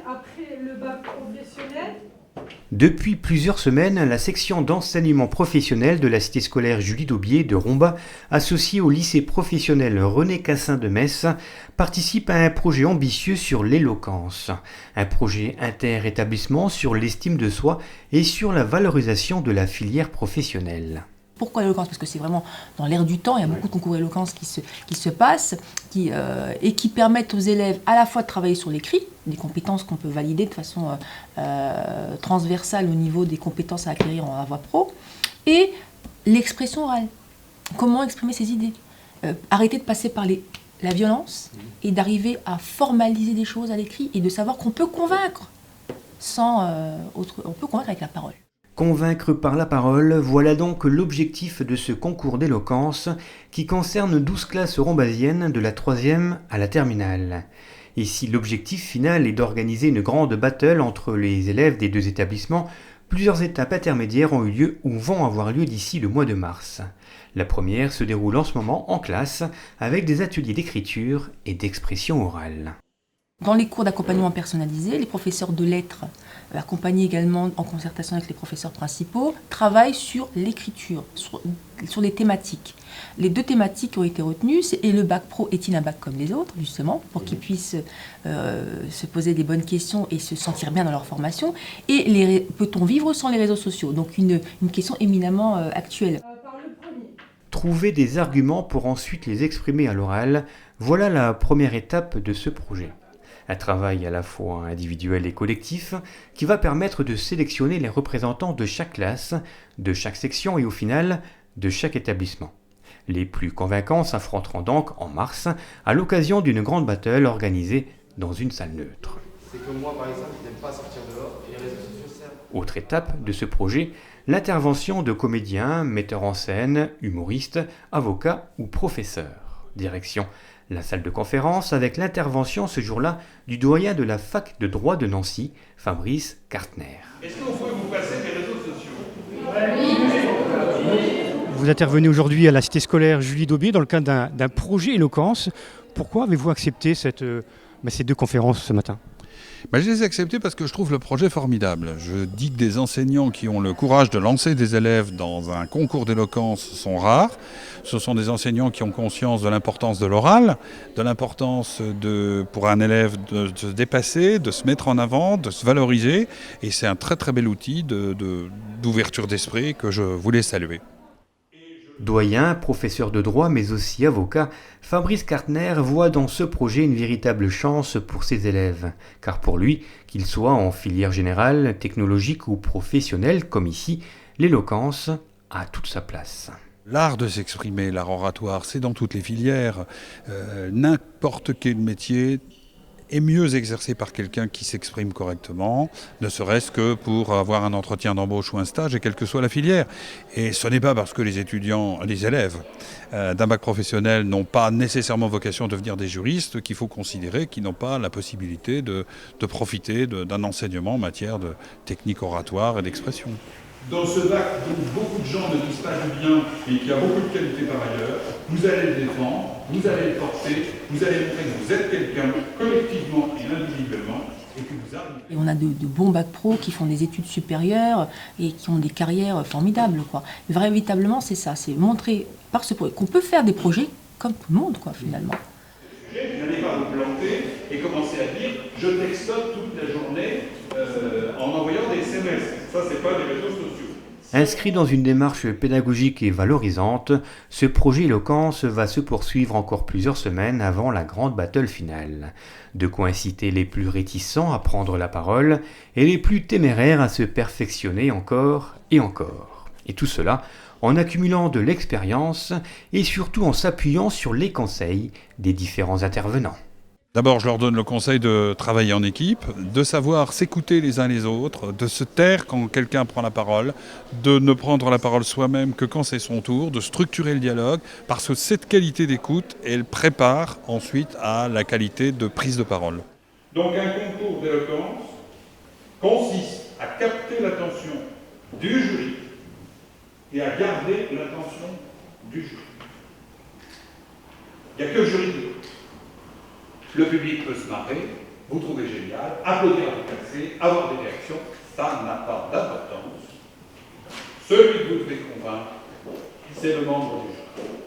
après le bac professionnel. Depuis plusieurs semaines, la section d'enseignement professionnel de la cité scolaire Julie Daubié de Romba, associée au lycée professionnel René Cassin de Metz, participe à un projet ambitieux sur l'éloquence. Un projet inter-établissement sur l'estime de soi et sur la valorisation de la filière professionnelle. Pourquoi l'éloquence? Parce que c'est vraiment dans l'air du temps, il y a beaucoup de concours d'éloquence qui se passent et qui permettent aux élèves à la fois de travailler sur l'écrit, des compétences qu'on peut valider de façon transversale au niveau des compétences à acquérir en voie pro, et l'expression orale. Comment exprimer ses idées? Arrêter de passer par la violence et d'arriver à formaliser des choses à l'écrit et de savoir qu'on peut convaincre on peut convaincre avec la parole. Convaincre par la parole, voilà donc l'objectif de ce concours d'éloquence qui concerne 12 classes rombasiennes de la 3e à la terminale. Et si l'objectif final est d'organiser une grande battle entre les élèves des deux établissements, plusieurs étapes intermédiaires ont eu lieu ou vont avoir lieu d'ici le mois de mars. La première se déroule en ce moment en classe avec des ateliers d'écriture et d'expression orale. Dans les cours d'accompagnement personnalisé, les professeurs de lettres, accompagnés également en concertation avec les professeurs principaux, travaillent sur l'écriture, sur les thématiques. Les deux thématiques qui ont été retenues, c'est et le bac pro est-il un bac comme les autres, justement, pour qu'ils puissent se poser des bonnes questions et se sentir bien dans leur formation, et peut-on vivre sans les réseaux sociaux? Donc une question éminemment actuelle. Trouver des arguments pour ensuite les exprimer à l'oral, voilà la première étape de ce projet. Un travail à la fois individuel et collectif qui va permettre de sélectionner les représentants de chaque classe, de chaque section et au final de chaque établissement. Les plus convaincants s'affronteront donc en mars à l'occasion d'une grande battle organisée dans une salle neutre. C'est que moi par exemple, je n'aime pas sortir dehors et les réseaux sociaux servent. Autre étape de ce projet, l'intervention de comédiens, metteurs en scène, humoristes, avocats ou professeurs. Direction la salle de conférence avec l'intervention ce jour-là du doyen de la fac de droit de Nancy, Fabrice Kartner. Est-ce que vous pouvez vous passer des réseaux sociaux? Vous intervenez aujourd'hui à la cité scolaire Julie Daubié dans le cadre d'un projet éloquence. Pourquoi avez-vous accepté ces deux conférences ce matin ? Je les ai acceptés parce que je trouve le projet formidable. Je dis que des enseignants qui ont le courage de lancer des élèves dans un concours d'éloquence sont rares. Ce sont des enseignants qui ont conscience de l'importance de l'oral, de l'importance pour un élève de se dépasser, de se mettre en avant, de se valoriser. Et c'est un très très bel outil d'ouverture d'esprit que je voulais saluer. Doyen, professeur de droit mais aussi avocat, Fabrice Kartner voit dans ce projet une véritable chance pour ses élèves. Car pour lui, qu'ils soient en filière générale, technologique ou professionnelle comme ici, l'éloquence a toute sa place. L'art de s'exprimer, l'art oratoire, c'est dans toutes les filières. N'importe quel métier est mieux exercé par quelqu'un qui s'exprime correctement, ne serait-ce que pour avoir un entretien d'embauche ou un stage, et quelle que soit la filière. Et ce n'est pas parce que les élèves d'un bac professionnel n'ont pas nécessairement vocation à devenir des juristes qu'il faut considérer qu'ils n'ont pas la possibilité de profiter d'un enseignement en matière de technique oratoire et d'expression. Dans ce bac dont beaucoup de gens ne disent pas du bien et qui a beaucoup de qualités par ailleurs, vous allez le défendre, vous allez le porter, vous allez montrer que vous êtes quelqu'un collectivement et individuellement et que vous arrivez. Et on a de bons bacs pro qui font des études supérieures et qui ont des carrières formidables, quoi. Véritablement, c'est ça, c'est montrer par ce projet qu'on peut faire des projets comme tout le monde, quoi, finalement. Vous n'allez pas vous planter et commencer à dire « je textote toute la journée en envoyant des SMS ». Ça, c'est pas des réseaux sociaux. Inscrit dans une démarche pédagogique et valorisante, ce projet éloquence va se poursuivre encore plusieurs semaines avant la grande battle finale. De quoi inciter les plus réticents à prendre la parole et les plus téméraires à se perfectionner encore et encore. Et tout cela en accumulant de l'expérience et surtout en s'appuyant sur les conseils des différents intervenants. D'abord, je leur donne le conseil de travailler en équipe, de savoir s'écouter les uns les autres, de se taire quand quelqu'un prend la parole, de ne prendre la parole soi-même que quand c'est son tour, de structurer le dialogue, parce que cette qualité d'écoute, elle prépare ensuite à la qualité de prise de parole. Donc un concours d'éloquence consiste à capter l'attention du jury et à garder l'attention du jury. Il n'y a que le jury. Le public peut se marrer, vous trouvez génial, applaudir à tout casser, avoir des réactions, ça n'a pas d'importance. Celui que vous devez convaincre, c'est le membre du jury.